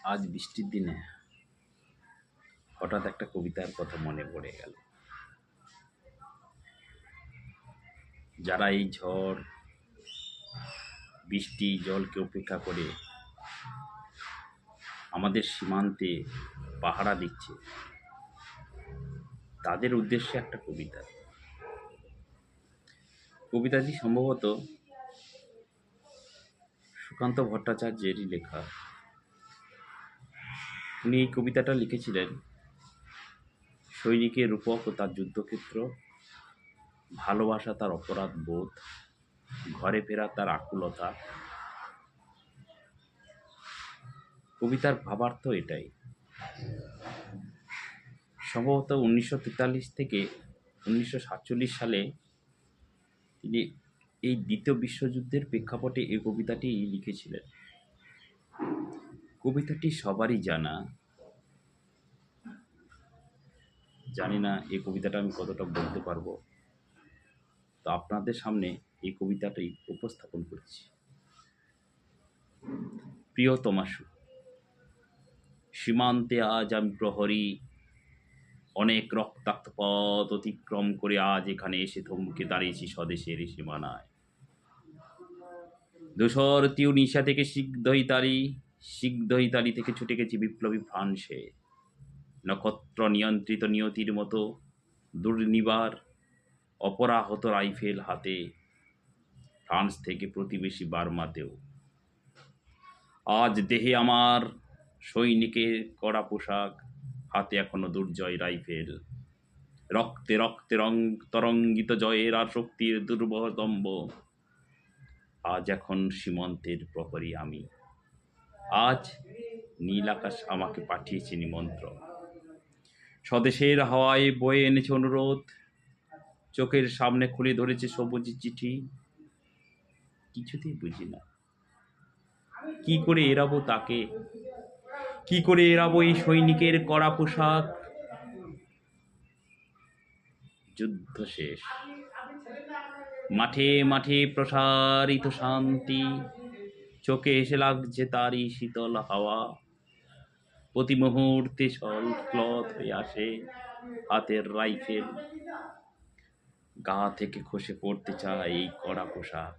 আজ বৃষ্টির দিনে হঠাৎ একটা কবিতার কথা মনে পড়ে গেল। যারা এই ঝড় বৃষ্টি জলকে উপেক্ষা করে আমাদের সীমান্তে পাহারা দিচ্ছে, তাদের উদ্দেশ্যে একটা কবিতা। কবিতাটি সম্ভবত সুকান্ত ভট্টাচার্যেরই লেখা। উনি এই কবিতাটা লিখেছিলেন সৈনিকের রূপক ও তার যুদ্ধক্ষেত্র, ভালোবাসা তার অপরাধ বোধ, ঘরে ফেরা তার আকুলতা। কবিতার ভাবার্থ এটাই। সম্ভবত 1943 থেকে 1947 সালে তিনি এই দ্বিতীয় বিশ্বযুদ্ধের প্রেক্ষাপটে এই কবিতাটি লিখেছিলেন। কবিতাটি সবারই জানা। জানি না এই কবিতাটা আমি কতটা বলতে পারবো, তো আপনাদের সামনে এই কবিতাটি উপস্থাপন করছি। প্রিয়তমাশু, সীমান্তে আজ আমি প্রহরী, অনেক রক্তাক্ত পথ অতিক্রম করে আজ এখানে এসে থমকে দাঁড়িয়েছি স্বদেশের সীমানায়। ধূসর তিউনিসিয়া থেকে সিগদইতালি থেকে ছুটে গেছি বিপ্লবী ফ্রান্সে। নক্ষত্র নিয়ন্ত্রিত নিয়তির মতো দুর্নিবার অপরাহত রাইফেল হাতে, ফ্রান্স থেকে প্রতিবেশী বার্মাতেও। আজ দেহে আমার সৈনিকের কড়া পোশাক, হাতে এখনো দুর্জয় রাইফেল। রক্তে রক্তে তরঙ্গিত জয়ের আর শক্তির দুর্বহতম্ব। আজ এখন সীমান্তের প্রহরী আমি। আজ নীল আকাশ আমাকে পাঠিয়েছে নিমন্ত্রণ। স্বদেশের হাওয়ায় বয়ে এনেছে অনুরোধ, চোখের সামনে খুলে ধরেছে সবুজ চিঠি। কিছুতেই বুঝি না কি করে এড়াবো তাকে, কি করে এড়াবো এই সৈনিকের কড়া পোশাক। যুদ্ধ শেষ, মাঠে মাঠে প্রসারিত শান্তি, চোখে এসে লাগছে তারই শীতল হাওয়া। প্রতি মুহূর্তে ক্লথ হয়ে আসে হাতের রাইফেল। গা থেকে খসে পড়তে চায় এই কড়া পোশাক।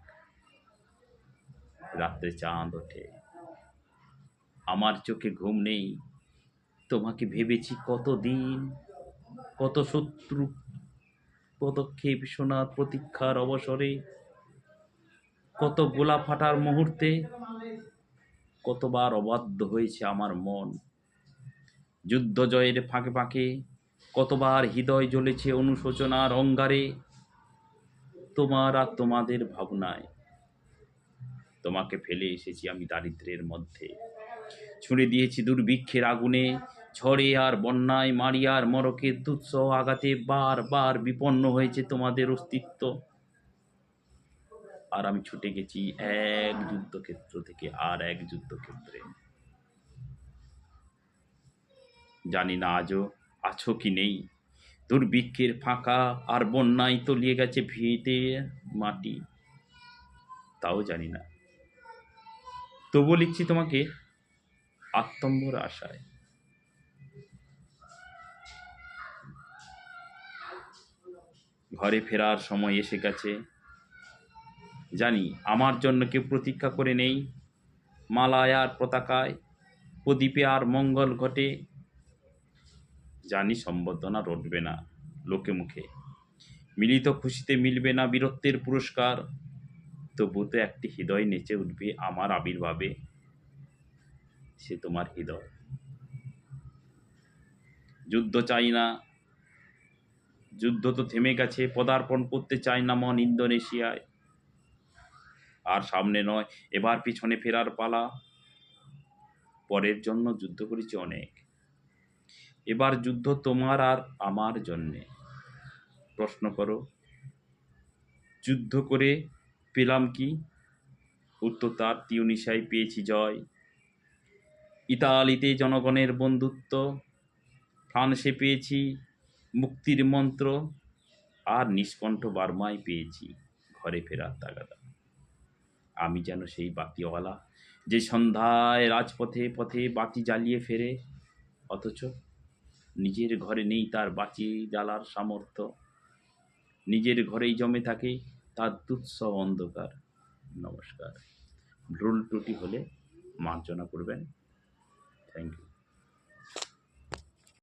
রাত্রে চাঁদ ওঠে, আমার চোখে ঘুম নেই। তোমাকে ভেবেছি কতদিন, কত শত্রু পদক্ষেপ শোনার প্রতীক্ষার অবসরে, কত গোলা ফাটার মুহূর্তে, কতবার অবাধ্য হয়েছে আমার মন। যুদ্ধ জয়ের ফাঁকে ফাঁকে কতবার হৃদয় জ্বলেছে অনুশোচনার অঙ্গারে। তোমার আর তোমাদের ভাবনায় তোমাকে ফেলে এসেছি আমি দারিদ্র্যের মধ্যে। ছুঁড়ে দিয়েছি দুর্ভিক্ষের আগুনে, ঝড়ে আর বন্যায়, মারিয়ার মরকের তুচ্ছ আঘাতে বার বার বিপন্ন হয়েছে তোমাদের অস্তিত্ব। আর আমি ছুটে গেছি এক যুদ্ধক্ষেত্র থেকে আর এক যুদ্ধক্ষেত্রে। জানি না আজও আছো কি নেই। দুর্ভিক্ষের ফাঁকা আর বন্যায় তলিয়ে গেছে ভিটে মাটি, তাও জানি না। তবু লিখছি তোমাকে আত্মম্বর আশায়। ঘরে ফেরার সময় এসে গেছে, জানি আমার জন্য কেউ প্রতীক্ষা করে নেই। মালায় আর পতাকায়, প্রদীপে আর মঙ্গল ঘটে। জানি সম্বর্ধনা রটবে না লোকে মুখে, মিলিত খুশিতে মিলবে না বীরত্বের পুরস্কার। তবু তো একটি হৃদয় নেচে উঠবে আমার আবির্ভাবে, সে তোমার হৃদয়। যুদ্ধ চাই না, যুদ্ধ তো থেমে গেছে। পদার্পণ করতে চাই না মন ইন্দোনেশিয়ায়। আর সামনে নয়, এবার পিছনে ফেরার পালা। পরের জন্য যুদ্ধ করেছি অনেক, এবার যুদ্ধ তোমার আর আমার জন্যে। প্রশ্ন করো যুদ্ধ করে পেলাম কি? উত্তর তার তিউনিসিয়ায় পেয়েছি জয়, ইতালিতে জনগণের বন্ধুত্ব, ফ্রান্সে পেয়েছি মুক্তির মন্ত্র, আর নিষ্কণ্ঠ বার্মায় পেয়েছি ঘরে ফেরার তাগাদা। আমি যেন সেই বাতিওয়ালা যে সন্ধ্যায় রাজপথে পথে বাতি জ্বালিয়ে ফেরে, অথচ নিজের ঘরে নেই তার বাতি জ্বালার সামর্থ্য, নিজের ঘরেই জমে থাকে তার দুঃসহ অন্ধকার। নমস্কার। ভুল ত্রুটি হলে মার্জনা করবেন। Thank you.